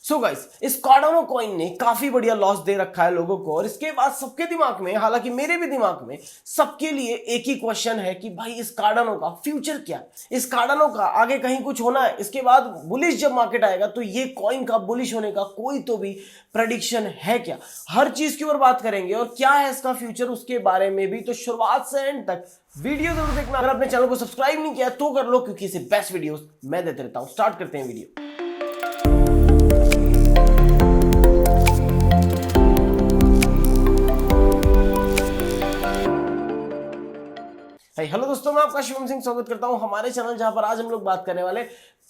So guys, इस Cardano coin ने काफी बढ़िया लॉस दे रखा है लोगों को। और इसके बाद सबके दिमाग में, हालांकि मेरे भी दिमाग में, सबके लिए एक ही क्वेश्चन है कि भाई इस कार्डानो का फ्यूचर क्या है, इस कार्डानो का आगे कहीं कुछ होना है। इसके बाद बुलिश जब मार्केट आएगा तो ये कॉइन का बुलिश होने का कोई तो भी प्रेडिक्शन है क्या? हर चीज के ऊपर बात करेंगे और क्या है इसका फ्यूचर उसके बारे में भी। तो शुरुआत से एंड तक वीडियो जरूर देखना। अगर अपने चैनल को सब्सक्राइब नहीं किया तो कर लो, क्योंकि इसे बेस्ट वीडियोस मैं देते रहता हूं। स्टार्ट करते हैं वीडियो। हेलो दोस्तों, मैं आपका शिवम सिंह स्वागत करता हूं हमारे चैनल, जहां पर आज हम लोग बात करने वाले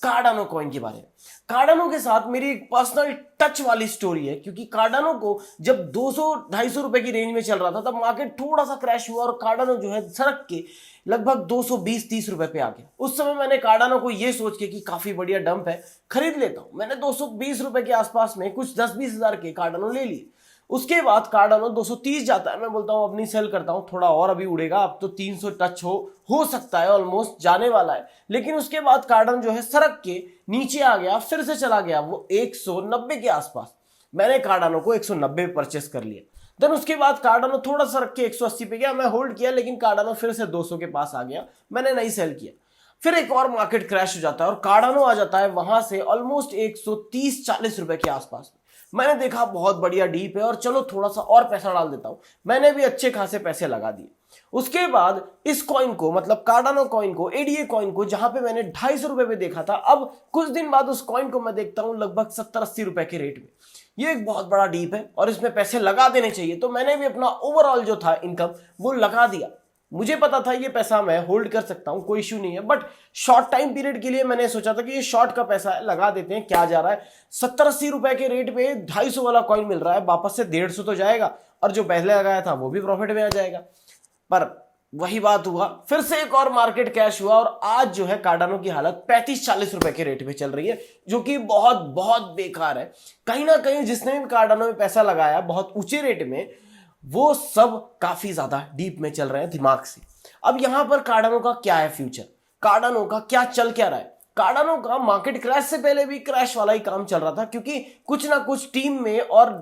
कार्डानो कॉइन के बारे में। कार्डानो के साथ मेरी एक पर्सनल टच वाली स्टोरी है, क्योंकि कार्डानो को जब 200-250 रुपए की रेंज में चल रहा था तब मार्केट थोड़ा सा क्रैश हुआ और कार्डानो जो है सड़क के लगभग 220-30 रुपए पे आ गया। उस समय मैंने कार्डानो को ये सोच के कि काफी बढ़िया डंप है, खरीद लेता हूं। मैंने 220 रुपए के आसपास में कुछ 10-20 हजार के कार्डानो ले लिए। उसके बाद कार्डानो 230 जाता है, मैं बोलता हूं अपनी सेल करता हूं, थोड़ा और अभी उड़ेगा, अब तो 300 टच हो सकता है, ऑलमोस्ट जाने वाला है। लेकिन उसके बाद कार्डानो जो है सड़क के नीचे आ गया, फिर से चला गया वो 190 के आसपास। मैंने कार्डानो को 190 पे परचेस कर लिया। देन उसके बाद कार्डानो थोड़ा सा रख के 180 पे गया, मैं होल्ड किया, लेकिन कार्डानो फिर से 200 के पास आ गया, मैंने नहीं सेल किया। फिर एक और मार्केट क्रैश हो जाता है और कार्डानो आ जाता है वहां से ऑलमोस्ट 130-40 रुपए के आसपास। मैंने देखा बहुत बढ़िया डीप है और चलो थोड़ा सा और पैसा डाल देता हूं। मैंने भी अच्छे खासे पैसे लगा दिए। उसके बाद इस कॉइन को, मतलब कार्डानो कॉइन को, एडीए कॉइन को, जहां पे मैंने 250 रुपए पे देखा था, अब कुछ दिन बाद उस कॉइन को मैं देखता हूं लगभग 70-80 रुपए के रेट में। ये एक बहुत बड़ा डीप है और इसमें पैसे लगा देने चाहिए। तो मैंने भी अपना ओवरऑल जो था इनकम वो लगा दिया। मुझे पता था ये पैसा मैं होल्ड कर सकता हूं, कोई इश्यू नहीं है, बट शॉर्ट टाइम पीरियड के लिए मैंने सोचा था कि ये शॉर्ट का पैसा है, लगा देते हैं, क्या जा रहा है। 70-80 रुपए के रेट पे 250 वाला कॉइन मिल रहा है, वापस से 150 तो जाएगा और जो पहले लगाया था वो भी प्रॉफिट में आ जाएगा। पर वही बात हुआ, फिर से एक और मार्केट क्रैश हुआ और आज जो है कार्डानो की हालत 35-40 रुपए के रेट पे चल रही है, जो कि बहुत बहुत बेकार है। कहीं ना कहीं जिसने भी कार्डानो में पैसा लगाया बहुत ऊंचे रेट में, वो सब काफी ज्यादा डीप में चल रहे हैं दिमाग से। अब यहां पर कार्डानो का क्या है फ्यूचर, कार्डानो का क्या चल क्या रहा है? कार्डानो का मार्केट क्रैश से पहले भी क्रैश वाला ही काम चल रहा था, क्योंकि कुछ ना कुछ टीम में और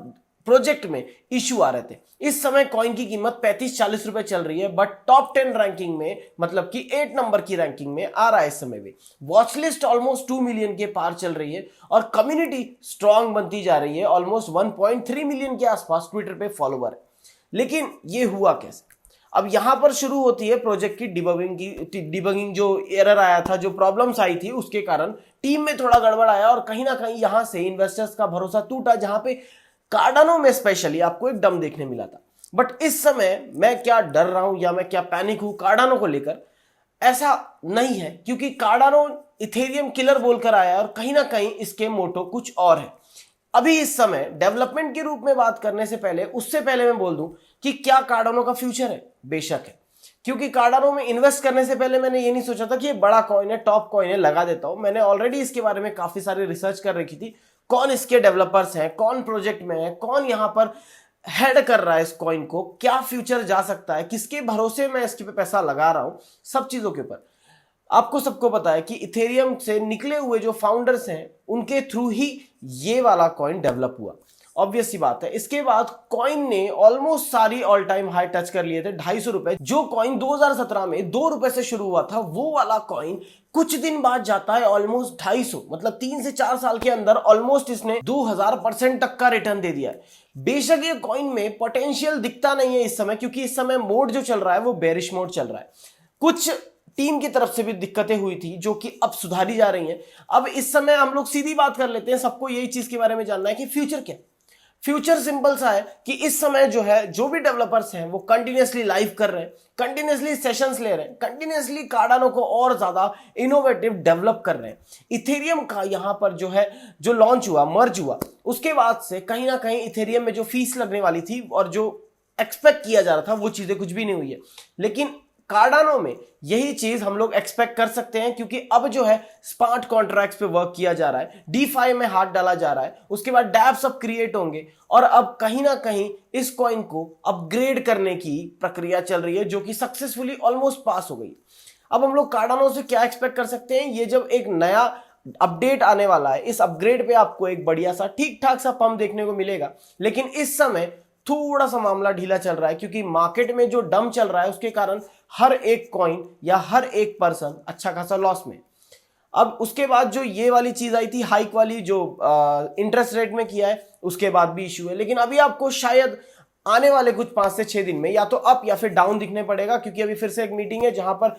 प्रोजेक्ट में इश्यू आ रहे थे। इस समय कॉइन की कीमत 35-40 रुपए चल रही है, बट टॉप 10 रैंकिंग में, मतलब कि 8 नंबर की रैंकिंग में आ रहा है इस समय भी। वॉच लिस्ट ऑलमोस्ट 2 मिलियन के पार चल रही है और कम्युनिटी स्ट्रांग बनती जा रही है। ऑलमोस्ट 1.3 मिलियन के आसपास ट्विटर पे फॉलोवर है। लेकिन ये हुआ कैसे? अब यहां पर शुरू होती है प्रोजेक्ट की डिबगिंग। जो एरर आया था, जो प्रॉब्लम्स आई थी, उसके कारण टीम में थोड़ा गड़बड़ आया और कहीं ना कहीं यहां से इन्वेस्टर्स का भरोसा टूटा, जहां पे कार्डानो में स्पेशली आपको एक डम देखने मिला था। बट इस समय मैं क्या डर रहा हूं या मैं क्या पैनिक हूं कार्डानो को लेकर, ऐसा नहीं है, क्योंकि कार्डानो इथेरियम किलर बोलकर आया और कहीं ना कहीं इसके मोटो कुछ और है। अभी इस समय डेवलपमेंट के रूप में बात करने से पहले, उससे पहले मैं बोल दूं कि क्या कार्डानो का फ्यूचर है? बेशक है, क्योंकि कार्डानो में इन्वेस्ट करने से पहले मैंने ये नहीं सोचा था कि ये बड़ा कॉइन है, टॉप कॉइन है, लगा देता हूं। मैंने ऑलरेडी इसके बारे में काफी सारी रिसर्च कर रखी थी, कौन इसके डेवलपर्स हैं, कौन प्रोजेक्ट में है, कौन यहां पर हेड कर रहा है इस कॉइन को, क्या फ्यूचर जा सकता है, किसके भरोसे मैं इसके पे पैसा लगा रहा हूं, सब चीजों के ऊपर। आपको सबको पता है कि इथेरियम से निकले हुए जो फाउंडर्स हैं उनके थ्रू ही ये वाला कॉइन डेवलप हुआ, ऑब्वियस सी बात है। इसके बाद कॉइन ने ऑलमोस्ट सारी ऑल टाइम हाई टच कर लिए थे। 250 रुपए जो कॉइन 2017 में 2 रुपए से शुरू हुआ था, वो वाला कॉइन कुछ दिन बाद जाता है ऑलमोस्ट 250, मतलब 3 से 4 साल के अंदर ऑलमोस्ट इसने 2000% तक का रिटर्न दे दिया है। बेशक ये कॉइन में पोटेंशियल दिखता नहीं है इस समय, क्योंकि इस समय मोड जो चल रहा है वो बेरिश मोड चल रहा है। कुछ टीम की तरफ से भी दिक्कतें हुई थी जो कि अब सुधारी जा रही हैं। अब इस समय हम लोग सीधी बात कर लेते हैं, सबको यही चीज के बारे में जानना है कि फ्यूचर क्या है। फ्यूचर सिंपल सा है कि इस समय जो है, जो भी डेवलपर्स हैं वो कंटिन्यूअसली लाइव कर रहे हैं, कंटिन्यूअसली सेशंस ले रहे हैं, कंटिन्यूअसली कार्डानो को और ज्यादा इनोवेटिव डेवलप कर रहे हैं। इथेरियम का यहां पर जो है, जो लॉन्च हुआ, मर्ज हुआ, उसके बाद से कहीं ना कहीं इथेरियम में जो फीस लगने वाली थी और जो एक्सपेक्ट किया जा रहा था वो चीजें कुछ भी नहीं हुई है। लेकिन कार्डानो में यही चीज हम लोग एक्सपेक्ट कर सकते हैं, क्योंकि अब जो है स्मार्ट कॉन्ट्रैक्ट्स पे वर्क किया जा रहा है, डीफाई में हाथ डाला जा रहा है, उसके बाद डैप्स अब क्रिएट होंगे और अब कहीं ना कहीं इस कॉइन को अपग्रेड करने की प्रक्रिया चल रही है, जो कि सक्सेसफुली ऑलमोस्ट पास हो गई। अब हम लोग कार्डानो से क्या एक्सपेक्ट कर सकते हैं? ये जब एक नया अपडेट आने वाला है, इस अपग्रेड पे आपको एक बढ़िया सा ठीक ठाक सा पंप देखने को मिलेगा। लेकिन इस समय थोड़ा सा मामला ढीला चल रहा है क्योंकि मार्केट में जो डम चल रहा है उसके कारण हर एक कॉइन या हर एक पर्सन अच्छा खासा लॉस में। अब उसके बाद जो ये वाली चीज आई थी हाइक वाली, जो इंटरेस्ट रेट में किया है, उसके बाद भी इश्यू है। लेकिन अभी आपको शायद आने वाले कुछ 5 से 6 दिन में या तो अप या फिर डाउन दिखने पड़ेगा, क्योंकि अभी फिर से एक मीटिंग है जहां पर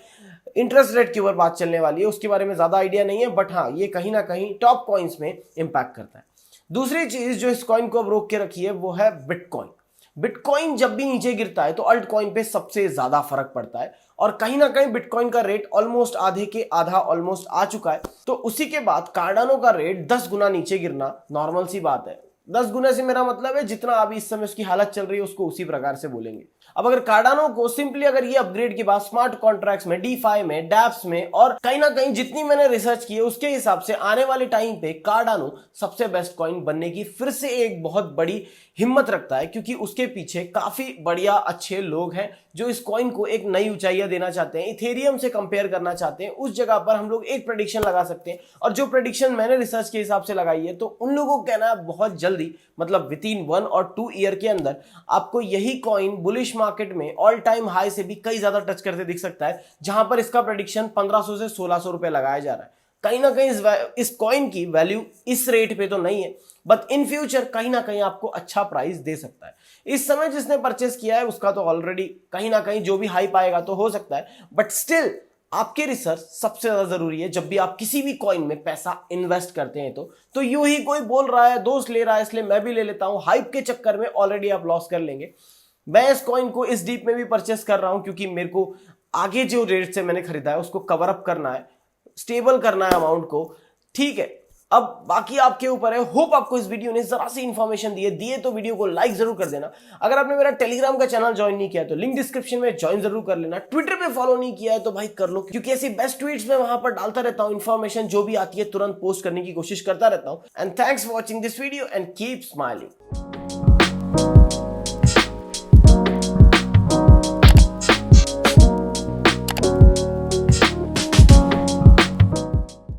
इंटरेस्ट रेट के ऊपर बात चलने वाली है। उसके बारे में ज्यादा आइडिया नहीं है, बट हाँ ये कहीं ना कहीं टॉप कॉइन्स में इंपैक्ट करता है। दूसरी चीज जो इस कॉइन को अब रोक के रखी है वो है बिटकॉइन। बिटकॉइन जब भी नीचे गिरता है तो अल्ट कॉइन पे सबसे ज्यादा फर्क पड़ता है, और कहीं ना कहीं बिटकॉइन का रेट ऑलमोस्ट आधे के आधा ऑलमोस्ट आ चुका है। तो उसी के बाद कार्डानो का रेट 10 गुना नीचे गिरना नॉर्मल सी बात है। 10 गुना से मेरा मतलब है जितना अभी इस समय उसकी हालत चल रही है उसको उसी प्रकार से बोलेंगे। अब अगर कार्डानो को सिंपली अगर ये अपग्रेड के बाद स्मार्ट कॉन्ट्रैक्ट्स में, डीफाई में, डैप्स में और कहीं ना कहीं जितनी मैंने रिसर्च की है उसके हिसाब से आने वाले टाइम पे कार्डानो सबसे बेस्ट कॉइन बनने की फिर से एक बहुत बड़ी हिम्मत रखता है, क्योंकि उसके पीछे काफी बढ़िया अच्छे लोग हैं जो इस कॉइन को एक नई ऊंचाइयां देना चाहते हैं, इथेरियम से कंपेयर करना चाहते हैं। उस जगह पर हम लोग एक प्रेडिक्शन लगा सकते हैं, और जो प्रेडिक्शन मैंने रिसर्च के हिसाब से लगाई है तो उन लोगों को कहना है बहुत जल्दी, मतलब विद इन 1 और 2 ईयर के अंदर आपको यही कॉइन बुलिश मार्केट में ऑल टाइम हाई से भी कई ज्यादा टच करते दिख सकता है, जहां पर इसका प्रेडिक्शन 1500 से 1600 रुपए लगाया जा रहा है। कहीं ना कहीं इस कॉइन की वैल्यू इस रेट पे तो नहीं है, बट इन फ्यूचर कहीं ना कहीं आपको अच्छा प्राइस दे सकता है। इस समय जिसने परचेस किया है उसका तो ऑलरेडी कहीं ना कहीं जो भी हाइप आएगा तो हो सकता है, बट स्टिल आपके रिसर्च सबसे ज्यादा जरूरी है जब भी आप किसी भी कॉइन में पैसा इन्वेस्ट करते हैं। तो यूं ही कोई बोल रहा है, दोस्त ले रहा है इसलिए मैं भी ले लेता हूं, हाइप के चक्कर में ऑलरेडी आप लॉस कर लेंगे। मैं इस कॉइन को इस डीप में भी परचेस कर रहा हूं क्योंकि मेरे को आगे जो रेट से मैंने खरीदा है उसको कवर अप करना है, स्टेबल करना है अमाउंट को। ठीक है, अब बाकी आपके ऊपर है। होप आपको इस वीडियो ने जरा सी इंफॉर्मेशन दिए तो वीडियो को लाइक जरूर कर देना। अगर आपने मेरा टेलीग्राम का चैनल ज्वाइन नहीं किया तो लिंक डिस्क्रिप्शन में ज्वाइन जरूर कर लेना। ट्विटर पे फॉलो नहीं किया है तो भाई कर लो, क्योंकि ऐसी बेस्ट ट्वीट्स में वहां पर डालता रहता हूं, इंफॉर्मेशन जो भी आती है तुरंत पोस्ट करने की कोशिश करता रहता हूं। And thanks for watching this video and keep smiling.